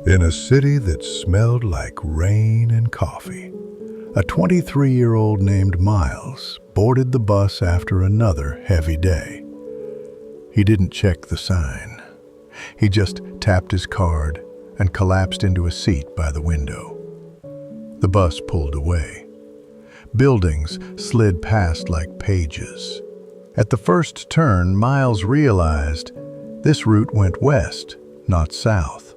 In a city that smelled like rain and coffee, a 23-year-old named Miles boarded the bus after another heavy day. He didn't check the sign. He just tapped his card and collapsed into a seat by the window. The bus pulled away. Buildings slid past like pages. At the first turn, Miles realized this route went west, not south.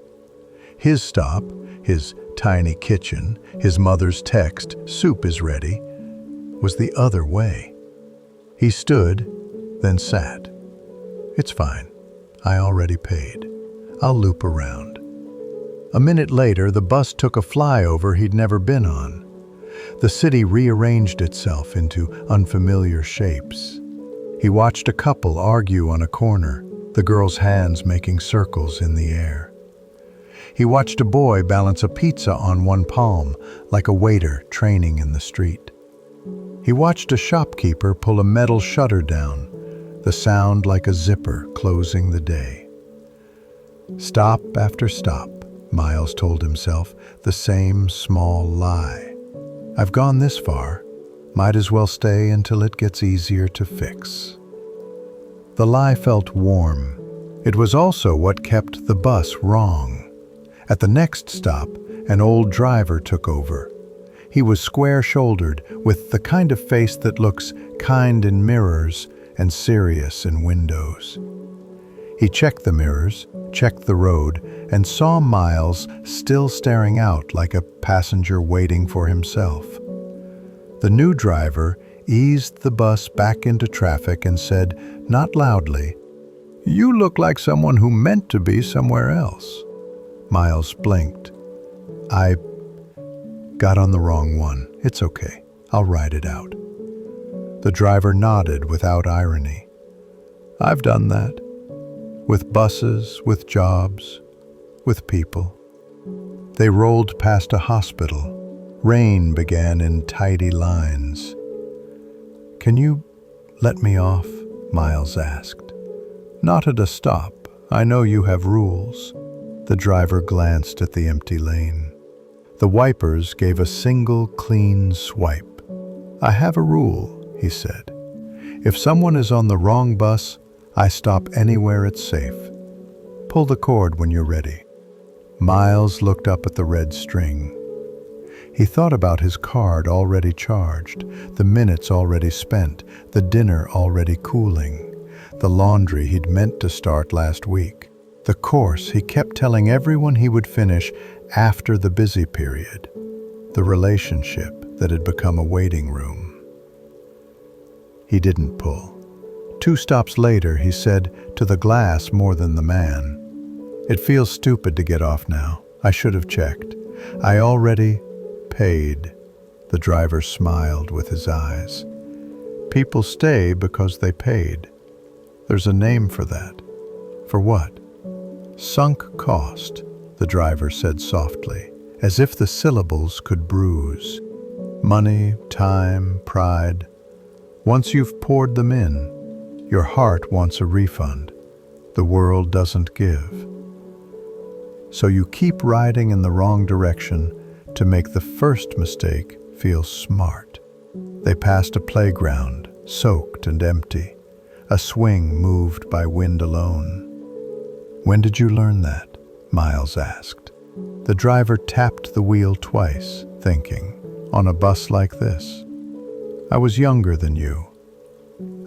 His stop, his tiny kitchen, his mother's text, "Soup is ready," was the other way. He stood, then sat. "It's fine. I already paid. I'll loop around." A minute later, the bus took a flyover he'd never been on. The city rearranged itself into unfamiliar shapes. He watched a couple argue on a corner, the girl's hands making circles in the air. He watched a boy balance a pizza on one palm, like a waiter training in the street. He watched a shopkeeper pull a metal shutter down, the sound like a zipper closing the day. Stop after stop, Miles told himself, the same small lie. I've gone this far, might as well stay until it gets easier to fix. The lie felt warm. It was also what kept the bus wrong. At the next stop, an old driver took over. He was square-shouldered, with the kind of face that looks kind in mirrors and serious in windows. He checked the mirrors, checked the road, and saw Miles still staring out like a passenger waiting for himself. The new driver eased the bus back into traffic and said, not loudly, "You look like someone who meant to be somewhere else." Miles blinked. "I got on the wrong one. It's okay. I'll ride it out." The driver nodded without irony. "I've done that. With buses, with jobs, with people." They rolled past a hospital. Rain began in tidy lines. "Can you let me off?" Miles asked. "Not at a stop. I know you have rules." The driver glanced at the empty lane. The wipers gave a single clean swipe. "I have a rule," he said. "If someone is on the wrong bus, I stop anywhere it's safe. Pull the cord when you're ready." Miles looked up at the red string. He thought about his card already charged, the minutes already spent, the dinner already cooling, the laundry he'd meant to start last week. The course he kept telling everyone he would finish after the busy period, the relationship that had become a waiting room. He didn't pull. 2 stops later, he said, to the glass more than the man, "It feels stupid to get off now. I should have checked. I already paid." The driver smiled with his eyes. "People stay because they paid. There's a name for that." "For what?" "Sunk cost," the driver said softly, as if the syllables could bruise. "Money, time, pride. Once you've poured them in, your heart wants a refund. The world doesn't give. So you keep riding in the wrong direction to make the first mistake feel smart." They passed a playground, soaked and empty, a swing moved by wind alone. "When did you learn that?" Miles asked. The driver tapped the wheel twice, thinking, "On a bus like this? I was younger than you.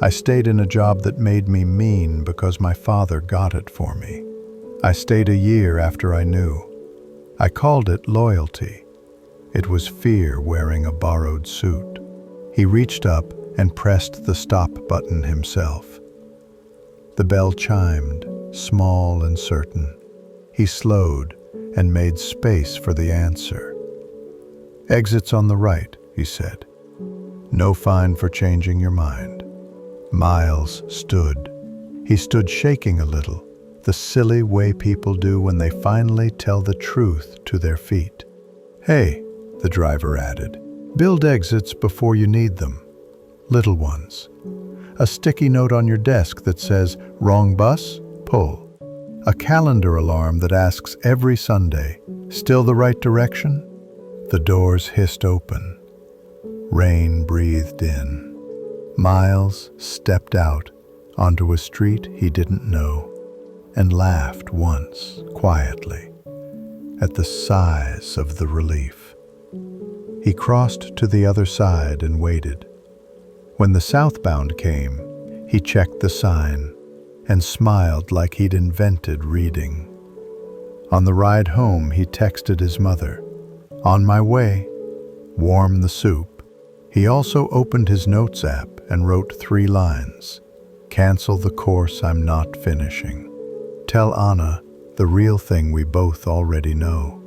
I stayed in a job that made me mean because my father got it for me. I stayed a year after I knew. I called it loyalty. It was fear wearing a borrowed suit." He reached up and pressed the stop button himself. The bell chimed, small and certain. He slowed and made space for the answer. "Exit's on the right," he said. "No fine for changing your mind." Miles stood. He stood shaking a little, the silly way people do when they finally tell the truth to their feet. "Hey," the driver added, "build exits before you need them. Little ones. A sticky note on your desk that says, 'Wrong bus? Pull.' A calendar alarm that asks every Sunday, "Still the right direction?" The doors hissed open. Rain breathed in. Miles stepped out onto a street he didn't know and laughed once, quietly, at the size of the relief. He crossed to the other side and waited. When the southbound came, he checked the sign and smiled like he'd invented reading. On the ride home, he texted his mother, "On my way. Warm the soup." He also opened his notes app and wrote 3 lines. "Cancel the course I'm not finishing. Tell Anna the real thing we both already know.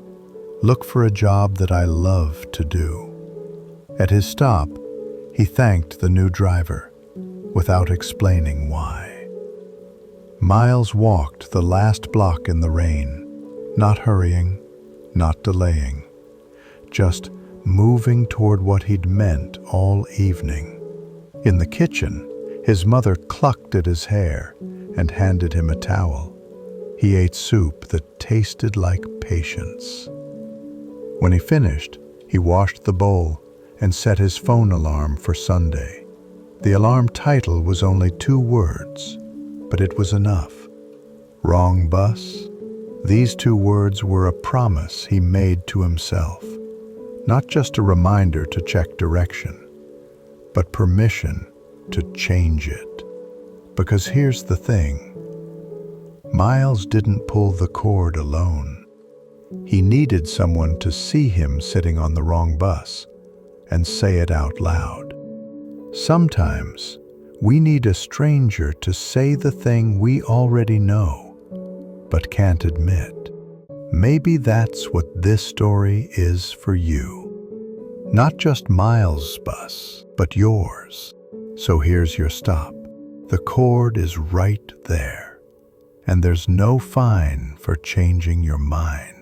Look for a job that I love to do." At his stop, he thanked the new driver without explaining why. Miles walked the last block in the rain, not hurrying, not delaying, just moving toward what he'd meant all evening. In the kitchen, his mother clucked at his hair and handed him a towel. He ate soup that tasted like patience. When he finished, he washed the bowl and set his phone alarm for Sunday. The alarm title was only 2 words, but it was enough. Wrong bus? These 2 words were a promise he made to himself, not just a reminder to check direction, but permission to change it. Because here's the thing, Miles didn't pull the cord alone. He needed someone to see him sitting on the wrong bus and say it out loud. Sometimes we need a stranger to say the thing we already know, but can't admit. Maybe that's what this story is for you. Not just Miles' bus, but yours. So here's your stop. The cord is right there, and there's no fine for changing your mind.